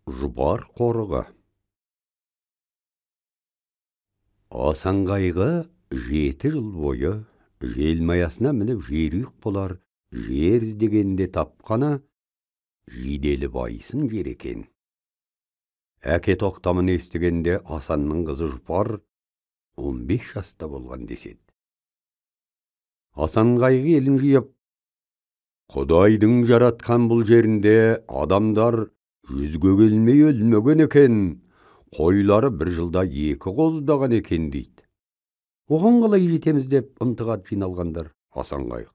Жұпар қорығы. Асанғайға 7 жыл бойы желмаясына мініп жерүйік болар, жер іздегенде тапқана жиделі байсын жер екен. Әке тоқтамын естігенде Асанның қызы Жұпар 15 жаста болған деседі. Асанғайғы елін жиып, Құдайдың жаратқан бұл жерінде адамдар жүзге келмей өлмеген екен, қойлары бір жылда 2 қоздаған екен дейді. Оған қалай жетеміз деп ынтыға жиналғандар. Асанғай: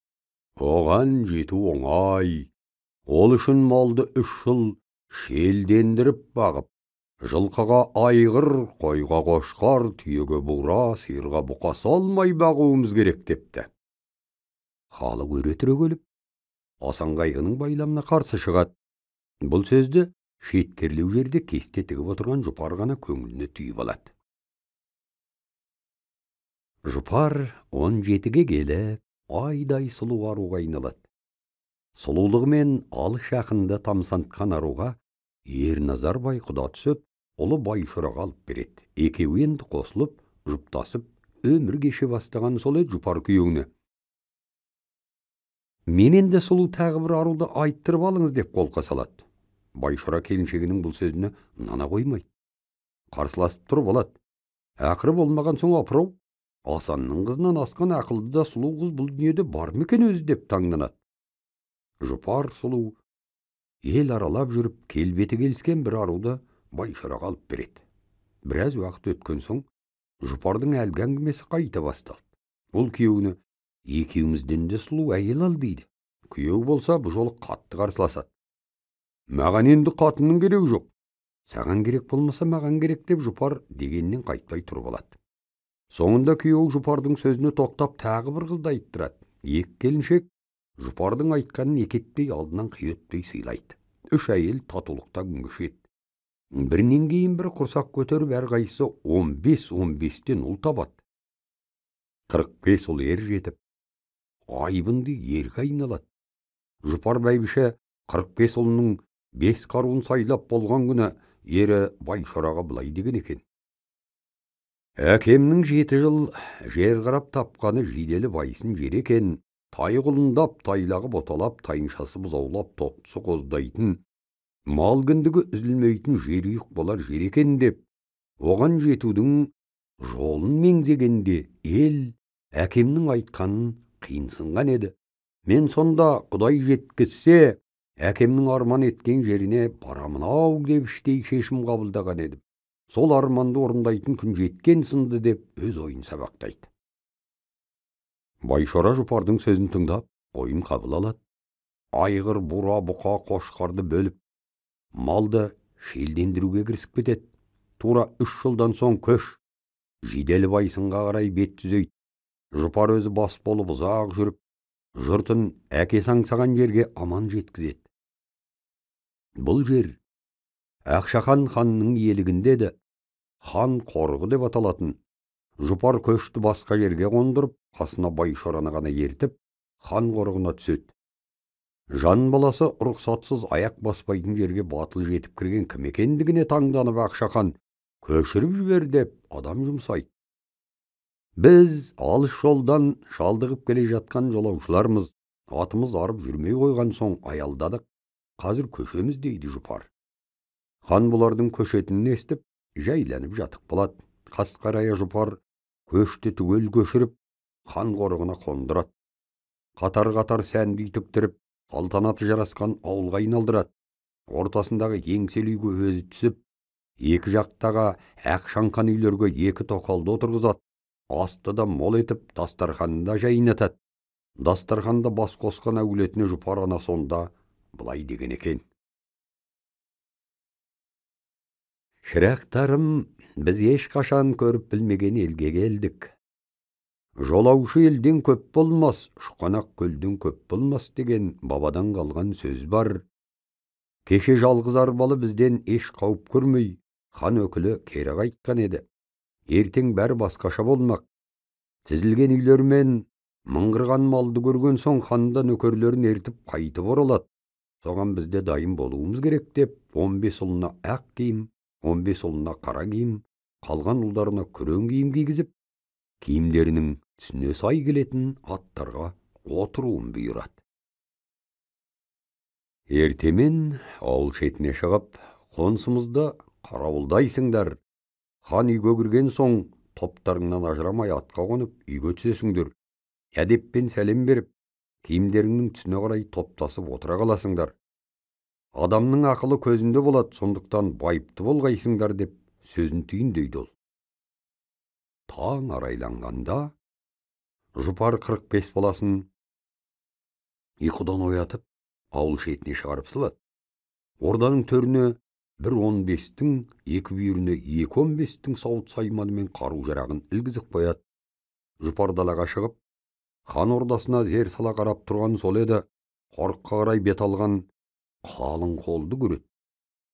оған жету оңай. Ол үшін малды 3 жыл шелдендіріп бағып, жылқыға айғыр, қойға қошқар, түйеге бура, сиырға бұқа салмай бағуымыз керек депті. Халық өре түрегеліп, Асанғайғының байламына қарсы шығады. Бұл сөзді шеткерлеу жерде кесте тігіп отырған Жұпар ғана көңіліне түйіп алады. Жұпар 17-ге келіп, айдай сұлу аруға айналады. Сұлулығымен алыс жақында тамсантқан аруға Ерназар бай құда түсіп, ұлы Байшораға алып береді. Екеуі енді қосылып, жұптасып, өмір кеше бастаған сол еді Жұпар күйеуіне: мен енді сұлу тағы бір аруды айттырып алыңыз деп қолқа салады. Байшора келіншегінің бұл сөзіне нана қоймайды. Қарсыласып тұрып алады. Ақыры болмаған соң: апырау, Асанның қызынан асқан ақылды да сұлу қыз бұл дүниеде бар ма екен өзі деп таңданады. Жұпар сұлу ел аралап жүріп, келбеті келіскен бір аруды Байшораға алып береді. Біраз уақыт өткен соң Жұпардың әлгі әңгімесі қайта басталды. Ол күйеуіне: екеумізден де сұлу әйел ал дейді. Күйеу болса бұл жолы қатты қарсыласады. Маған енді қатынның керегі жоқ, саған керек болмаса маған керек деп Жұпар дегеннен қайтпай тұрып алады. Соңында күйеу Жұпардың сөзіне тоқтап тағы бір қызды айттырады. Екі келіншек Жұпардың айтқанын екетпей, алдынан қи өтпей сыйлайды. 3 әйел татулықта күн кешеді. Бірінен кейін бір құрсақ көтеріп, әрқайсысы 15-15-тен ұл табады. 45 ұл ер жетіп, айбынды ерге айналады. Жұпар бәйбіше 45 ұлының 5 қаруын сайлап болған күні ері Байшораға былай деген екен: әкемнің 7 жыл жер қарап тапқаны жиделі байсын жер екен. Тай құлындап, тайлағы боталап, тайыншасы бұзаулап, тоқтысы қоздайтын, мал кіндігі үзілмейтін жерүйік болар жер екен деп, оған жетудің жолын меңзегенде ел әкемнің айтқанын қиынсынған еді. Мен сонда Құдай жеткізсе, әкемнің арман еткен жеріне барамын-ау деп іштей шешім қабылдаған едім. Сол арманды орындайтын күн жеткен сынды деп өз ойын сабақтайды. Байшора Жұпардың сөзін тыңдап, ойын қабыл алады. Айғыр, бура, бұқа, қошқарды бөліп, малды шелдендіруге кірісіп кетеді. Тура 3 жылдан соң көш жиделі байсынға қарай бет түзейді. Жұпар өзі бас болып ұзақ жүріп, жұртын әкесі аңсаған жерге аман жеткізеді. Бұл жер Ақшақан ханның иелігінде де хан қорығы деп аталатын. Жұпар көшті басқа жерге қондырып, қасына Байшораны ғана ертіп, хан қорығына түседі. Жан баласы рұқсатсыз аяқ баспайтын жерге батыл жетіп кірген кім екендігіне таңданып, Ақшақан көшіріп жібер деп адам жұмсайды. Біз алыс жолдан шалдығып келе жатқан жолаушылармыз. Атымыз арып жүрмей қойған соң аялдадық. Қазір көшеміз дейді Жұпар. Хан бұлардың көшетінін естіп, жайланып жатып болады. Қасқарая Жұпар көшті түгел көшіріп, хан қорығына қондырады. Қатар-қатар сәнді үй тіктіріп, салтанаты жарасқан ауылға айналдырады. Ортасындағы еңселі үйге өзі түсіп, екі жақтағы ақ шаңқан үйлерге 2 тоқалды отырғызады. Асты да мол етіп, дастарханында жайнатады. Дастарханда бас қосқан әулетіне Жұпар ана сонда былай деген екен: шырақтарым, біз ешқашан көріп білмеген елге келдік. Жолаушы елден көп болмас, шұқанақ көлден көп болмас деген бабадан қалған сөз бар. Кеше жалғыз арбалы бізден еш қауіп көрмей, хан өкілі кері қайтқан еді. Ертең бәрі басқаша болмақ. Тізілген үйлермен мыңғырған малды көрген соң ханда нөкерлерін ертіп қайтып оралады. Soğan bizde dayım bolуğumuz керек деп, 15 ұлына ақ киім, 15 ұлына қара киім, қалған ұлдарына күрең киім кигізіп, киімдерінің түсіне сай келетін аттарға отыруын бұйырады. Ертемен ауыл шетіне шығып, қонысымызды қарауылдайсыңдар. Хан үйге кірген соң, топтарыңнан ажырамай атқа қонып, үйге түсесіңдер. Әдеппен сәлем беріп, киімдеріңнің түсіне қарай топтасып отыра қаласыңдар. Адамның ақылы көзінде болады, сондықтан байыпты болғайсыңдар деп сөзін түйіндейді ол. Таң арайланғанда, жұпар 45 баласын ұйқыдан оятып, ауыл шетіне шығарып салады. Орданың төріне бір 15-тің, екі бүйіріне 2-15-тің сауыт сайманы мен қару жарағын ілгізіп қояды. Жұпар далаға шығып, хан ордасына зер сала қарап тұрған сол еді, қорыққа қарай бет алған қалың қолды көреді.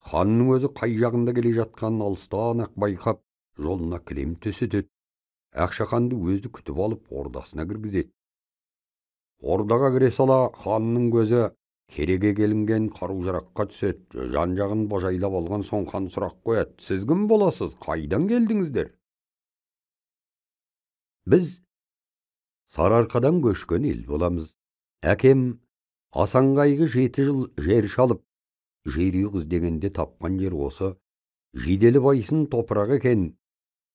Ханның өзі қай жағында келе жатқанын алыстан ақ байқап, жолына кілем төсетеді. Ақшақанды өзі күтіп алып, ордасына кіргізеді. Ордаға кіре сала, ханның көзі кереге келінген қару жараққа түседі. Жан-жағын бажайлап алған соң хан сұрақ қояды: "Сіз кім боласыз? Қайдан келдіңіздер?" "Біз Сарыарқадан көшкен ел боламыз. Әкем Асанғайғы 7 жыл жер шалып, жер үй іздегенде тапқан жер осы Жиделі байсын топырақ екен.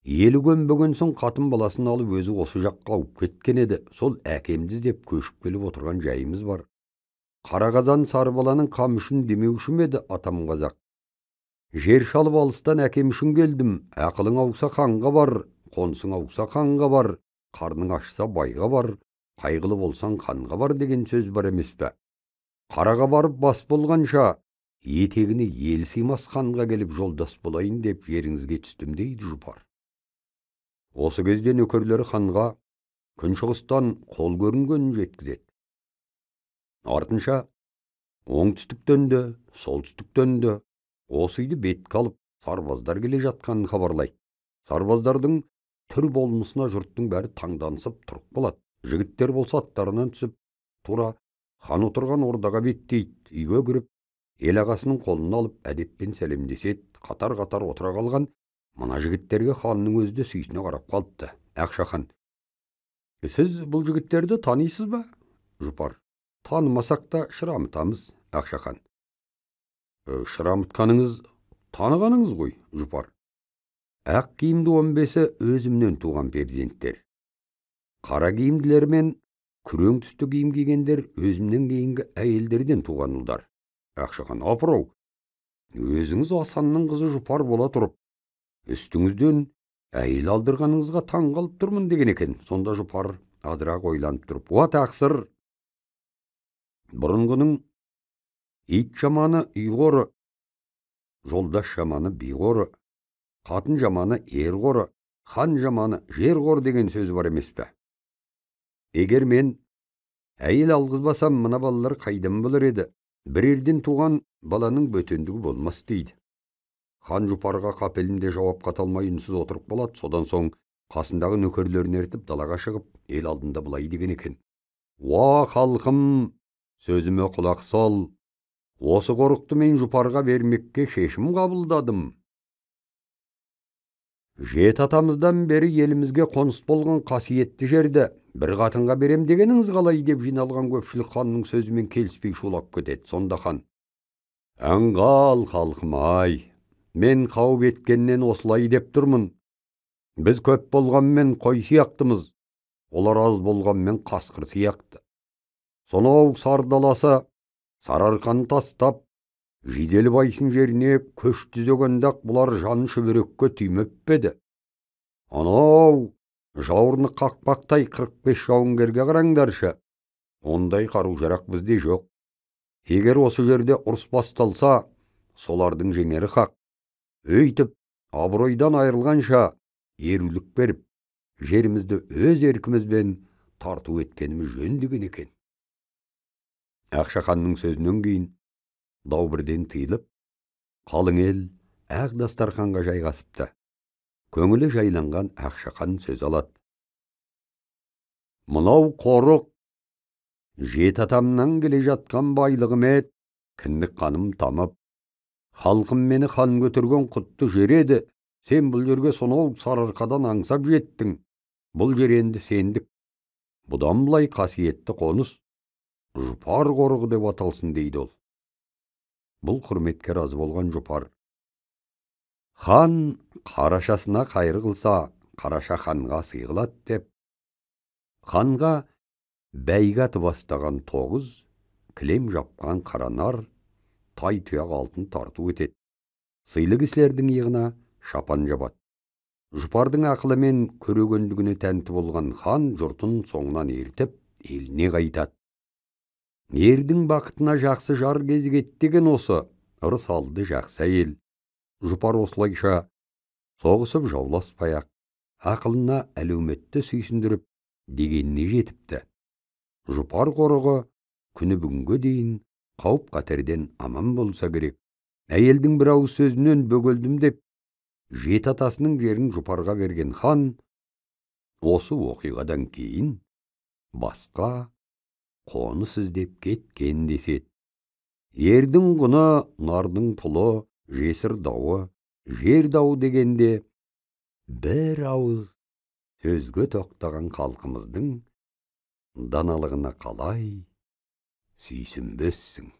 Елі көнбеген соң қатын баласын алып өзі осы жаққа ауып кеткен еді. Сол әкемді іздеп көшіп келіп отырған жайымыз бар. Қарақазан Сарыбаланың қам үшін демеуші ме еді атам қазақ. Жер шалып алыстан әкем үшін келдім. Ақылың ауса ханға бар, қонсың ауса ханға бар, қарның ашса байға бар, қайғылы болсаң ханға бар деген сөз бар емес пе? Қараға барып бас болғанша, етегіне ел сыймас ханға келіп жолдас болайын деп жеріңізге түстім" дейді жұпар. Осы кезде нөкерлері ханға күншығыстан қол көрінгенін жеткізеді. Артынша оңтүстіктен де, солтүстіктен де осы үйді бетке алып сарбаздар келе жатқанын хабарлайды. Сарбаздардың түр болмысына жұрттың бәрі таңданысып тұрып қалады. Жігіттер болса аттарынан түсіп, тура хан отырған ордаға беттейді. Үйге кіріп, ел ағасының қолын алып әдеппен сәлемдеседі. Қатар-қатар отыра қалған мына жігіттерге ханның өзі де сүйсіне қарап қалыпты. Ақшахан: "Сіз бұл жігіттерді танисыз ба?" Жұпар: "Танымасақ та шырамытамыз." Ақшахан: "Шырамытқаныңыз танығаныңыз ғой." Жұпар: "Ақ киімді 15-і өзімнен туған перзенттер. Қара киімділер мен күрең түсті киім кигендер өзімнен кейінгі әйелдерден туған ұлдар." Ақшахан: "Апырау, өзіңіз Асанның қызы Жұпар бола тұрып, үстіңізден әйел алдырғаныңызға таң қалып тұрмын" деген екен. Сонда Жұпар азырақ ойланып тұрып: "Уа тақсыр, бұрынғының ит жаманы үй қоры, жолдас жаманы би қоры, қатын жаманы ер қоры, хан жаманы жер қор деген сөз бар емес пе? Егер мен әйел алғызбасам, мына балалар қайдан болар еді? Бір ерден туған баланың бөтендігі болмас" дейді. Хан Жұпарға қапелімде жауап қата алмай үнсіз отырып қалады. Содан соң қасындағы нөкерлерін ертіп далаға шығып, ел алдында былай деген екен: "Уа халқым, сөзіме құлақ сал. Осы қорықты мен Жұпарға бермекке шешім қабылдадым. Жеті атамыздан бері елімізге қоныс болған қасиетті жерді бір қатынға берем дегеніңіз қалай?" деп жиналған көпшілік ханның сөзімен келіспей шулап кетеді. Сонда хан: "Аңғал халқым-ай, мен қауіп еткеннен осылай деп тұрмын. Біз көп болғанмен қой сияқтымыз, олар аз болғанмен қасқыр сияқты. Сонау Сардаласы Сарыарқаны тастап, Жиделі байсын жеріне көш түзегенде-ақ бұлар жан шүберекке түймеп пе еді? Анау жауырыны қақпақтай 45 жауынгерге қараңдаршы. Ондай қару жарақ бізде жоқ. Егер осы жерде ұрыс басталса, солардың жеңері хақ. Өйтіп, абыройдан айырылғанша ерулік беріп, жерімізді өз еркімізбен тарту еткеніміз жөн" деген екен. Ақшақанның сөзінен кейін дау бірден тыйылып, қалың ел ақ дастарханға жайғасыпты. Көңілі жайланған Ақшақан сөз алады: "Мынау қорық 7 атамнан келе жатқан байлығым еді. Кіндік қаным тамып, халқым мені хан көтерген құтты жер еді. Сен бұл жерге сонау Сарыарқадан аңсап жеттің. Бұл жер енді сендік. Бұдан былай қасиетті қоныс Жұпар қорығы деп аталсын дейді ол. Бұл құрметке разы болған Жұпар. Хан қарашасына қайыр қылса, қараша ханға сыйғылады деп, ханға бәйге атып бастаған 9 кілем жапқан қаранар, тай тұяқ алтын тарту етеді. Сыйлы кісілердің иығына шапан жабады. Жұпардың ақылымен көрегендігіне тәнті болған хан жұртын соңынан ертіп, еліне қайтады. Ердің бақытына жақсы жар кезігет деген осы, ырыс алды жақсы әйел. Жұпар осылайша соғысып жауласпай-ақ, ақылына әлеуметті сүйсіндіріп дегеніне жетіпті. Жұпар қорығы күні бүгінге дейін қауіп қатерден аман болса керек. Әйелдің бір ауыз сөзінен бөгелдім деп, 7 атасының жерін Жұпарға берген хан, осы оқиғадан кейін басқа қоныс іздеп кеткен деседі. Ердің құны, нардың пұлы, жесір дауы, жер дауы дегенде бір ауыз сөзге тоқтаған халқымыздың даналығына қалай сүйсінбессің.